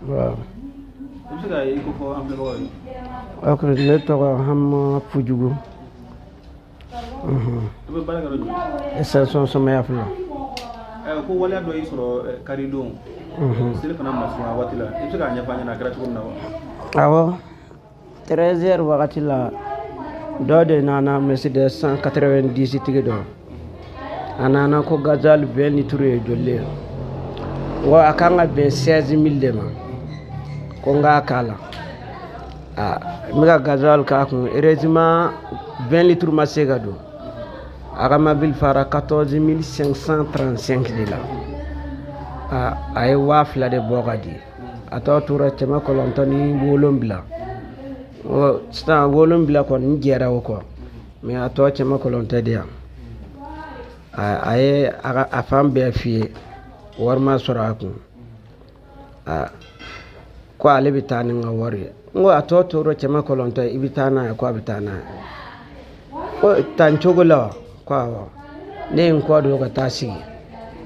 waaw. Est-ce que ay ko fo am le boy? Ok, ne tɔgɔ Hama Pujugu. To be balaga do. Extension Somaya Fula. Ko wala do yi soro kari don. Sele fana masuma wati la. Est-ce que anya fanya na kara ko na wa? Awɔ 13h wagati la dɔ de nana Mercedes 190 tigi dɔ. A nana ko gasoil 20 litres ye joli ye. Wa a kan ka bɛn 16000 de ma. Ko n k'a k'a la. N bɛ ka gasoil k'a kun heureusement 20 litres ma se ka don. A ka mobile fara 14535 de la. A ye 2000 de bɔ ka di. A tɔ tora 907. Sisan 7 kɔni n jɛra o kɔ mais a tɔ 9 de yan. A ye a fan bɛɛ f'i ye wari ma sɔrɔ a kun. Ko ale bɛ taa ni n ka wari ye. N ko a tɔ tora 9 i bɛ taa n'a ye ko a bɛ taa n'a ye. Ko tan cogo la wa? Ko awɔ. Ne ye n kɔ don ka taa sigi.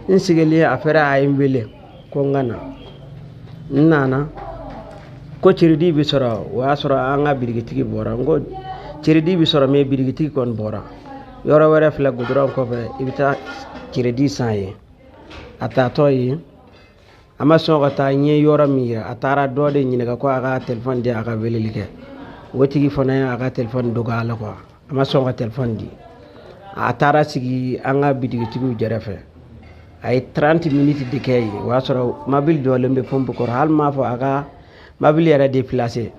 N sigilen a fɛrɛ a ye n wele ko n ka na. N nana ko ciridi bɛ sɔrɔ o y'a sɔrɔ an ka birikitigi bɔra. N ko ciridi bɛ sɔrɔ mais birikitigi kɔni bɔra. Yɔrɔ wɛrɛ filɛ goudron kɔfɛ i bɛ taa ciridi san ye. A taatɔ ye a ma sɔn ka taa n ye yɔrɔ min ye a taara dɔ de ɲininka ko a ka téléphone di a ka weleli kɛ. O tigi fana ye a ka téléphone dɔgɔya la quoi. A ma sɔn ka téléphone di. A taara sigi an ka birikitigiw kɛrɛfɛ. A ye 30 minutes de kɛ yen o y'a sɔrɔ mobile jɔlen bɛ pompe kɔrɔ hali m'a fɔ a ka mobile yɛrɛ déplacé.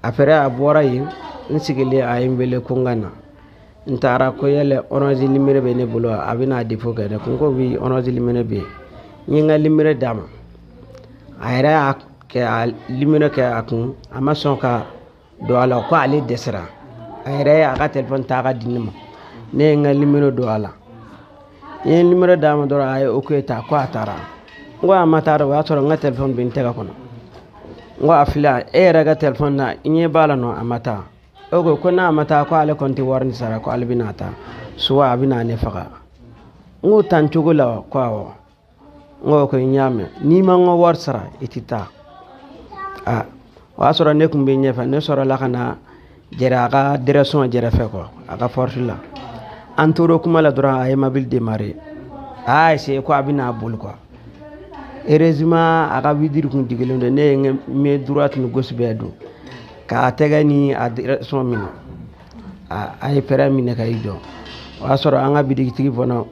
A fɛrɛ a bɔra yen n sigilen a ye n wele ko n ka na. N taara ko yɛlɛ orange numéro bɛ ne bolo a bɛ n'a dépôt kɛ dɛ. Ko oui orange numéro bɛ yen. N ye n ka numéro d'a ma. A yɛrɛ y'a kɛ a numéro kɛ a kun a ma sɔn ka don a la ko ale dɛsɛra. A yɛrɛ ye a ka téléphone ta ka di ne ma. Ne ye n ka numéro don a la. N ye numéro d'a ma dɔrɔn a ye ok ta ko a taara. N ko a ma taa o y'a sɔrɔ n ka téléphone bɛ n tɛgɛ kɔnɔ. N ko a filɛ e yɛrɛ ka téléphone na i ɲɛ b'a la nɔ a ma taa. E ko n'a ma taa ko ale kɔni tɛ wari sara ko ale bɛ n'a ta soit a bɛ n'a ne faga. N ko tan cogo la wa? Ko awɔ. N ko ok n y'a mɛn n'i ma n ka wari sara i tɛ taa. O y'a sɔrɔ ne tun bɛ ɲɛfɛ ne sɔrɔla ka na gɛrɛ a ka direction kɛrɛfɛ quoi a ka porte la. An tora kuma la dɔrɔn a ye mobile démarrer. A y'a essayer ko a bɛ n'a boli quoi. Heureusement a ka vitre kun digilen don ne ye n main droite ni gauche bɛɛ don. K'a tɛgɛ ni a direction minɛ. A ye pɛrɛn minɛ ka i jɔ. O y'a sɔrɔ an ka birikitigi fana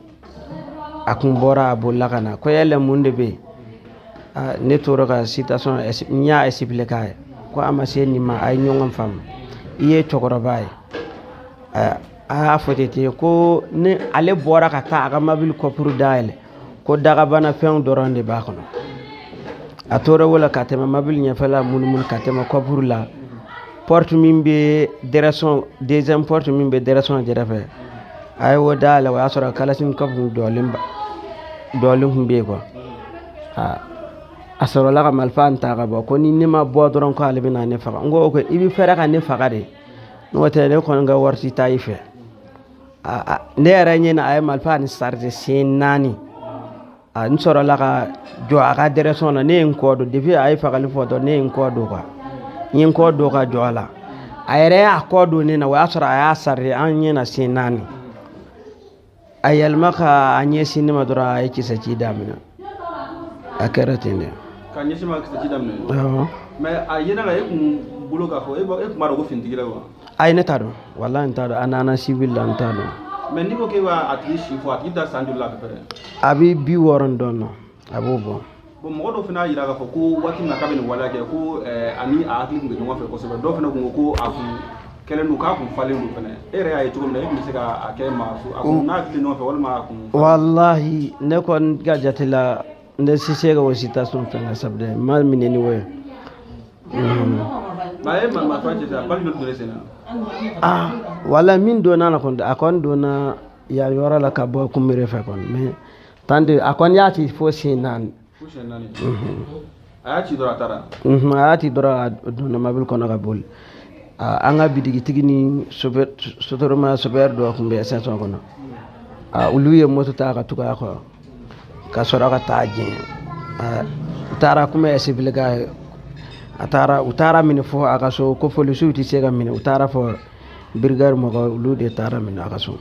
a kun bɔra a bolila ka na ko yɛlɛ mun de bɛ yen. Ne tora ka situation n y'a expliquer a ye ko a ma se nin ma a ye ɲɔgɔn faamu. I ye cɛkɔrɔba ye. A y'a fɔ ten ko ne ale bɔra ka taa a ka mobile coffre dayɛlɛ ko dagabana fɛnw dɔrɔn de b'a kɔnɔ. A tora o la ka tɛmɛ mobile ɲɛfɛla munumunu ka tɛmɛ coffre la. Porte min bɛ direction deuxième porte min bɛ direction kɛrɛfɛ a ye o dayɛlɛ o y'a sɔrɔ kalashnikov dɔɔlen tun bɛ yen quoi. A sɔrɔla ka marifa in ta ka bɔ ko ni ne ma bɔ dɔrɔn ko ale bɛ na ne faga. N ko ok i bɛ fɛrɛ ka ne faga de n'o tɛ ne kɔni ka wari tɛ taa i fɛ. Ne yɛrɛ ɲɛna a ye marifa ni charger sen 4. N sɔrɔla ka jɔ a ka direction na ne ye n kɔ don depuis a ye fagali fɔ dɔrɔn ne ye n kɔ don quoi. N ye n kɔ don ka jɔ a la. A yɛrɛ y'a kɔ don ne na o y'a sɔrɔ a y'a charger an ɲɛna sen 4. A yɛlɛma ka a ɲɛsin ne ma dɔrɔn a ye kisɛ ci daminɛ. A kɛra ten de. Ka ɲɛsin ma kisɛ ci daminɛ. Awɔ. Mais a yera la e kun bolo k'a fɔ e kun b'a dɔn ko finitigi la wa? Ayi ne t'a dɔn walahi n t'a dɔn a nana civil la n t'a dɔn. Mais n'i ko k'e b'a a tigi si fɔ a tigi da san joli la à peu près? A bɛ 60 dɔɔnin a b'o bɔ. Bon mɔgɔ dɔw fana y'a jira k'a fɔ ko waati min na k'a bɛ nin waleya kɛ ko ani a hakili tun bɛ ɲɔgɔn fɛ kosɛbɛ dɔw fana kun ko a kun kɛlen don k'a kun falen don fana e yɛrɛ y'a ye cogo min na e tun bɛ se k'a kɛ maa a kun n'a hakili ɲɔgɔn fɛ walima a kun. Walahi ne kɔni ka jate la ne tɛ se ka o citation fɛn ka sabu dɛ n m'a minɛ ni o ye. Ba e ma fɔ cɛ a bali joli donn'e sen na? Wala min donna la kɔni a kɔni donna yan yɔrɔ la ka bɔ kunbere fɛ kɔni mais tant de a kɔni y'a ci fo sen 4. Fo sen 4. A y'a ci dɔrɔn a taara. A y'a ci dɔrɔn a donna mobile kɔnɔ ka boli. An ka birikitigi ni sotarama chauffeur dɔ tun bɛ extension kɔnɔ. Olu ye moto ta ka tugu a kɔ ka sɔrɔ ka taa jɛn. u taara kuma ye civil ka u taara minɛ fɔ a ka so ko polisiw tɛ se ka minɛ u taara fɔ brigade mɔgɔ olu de taara minɛ a ka so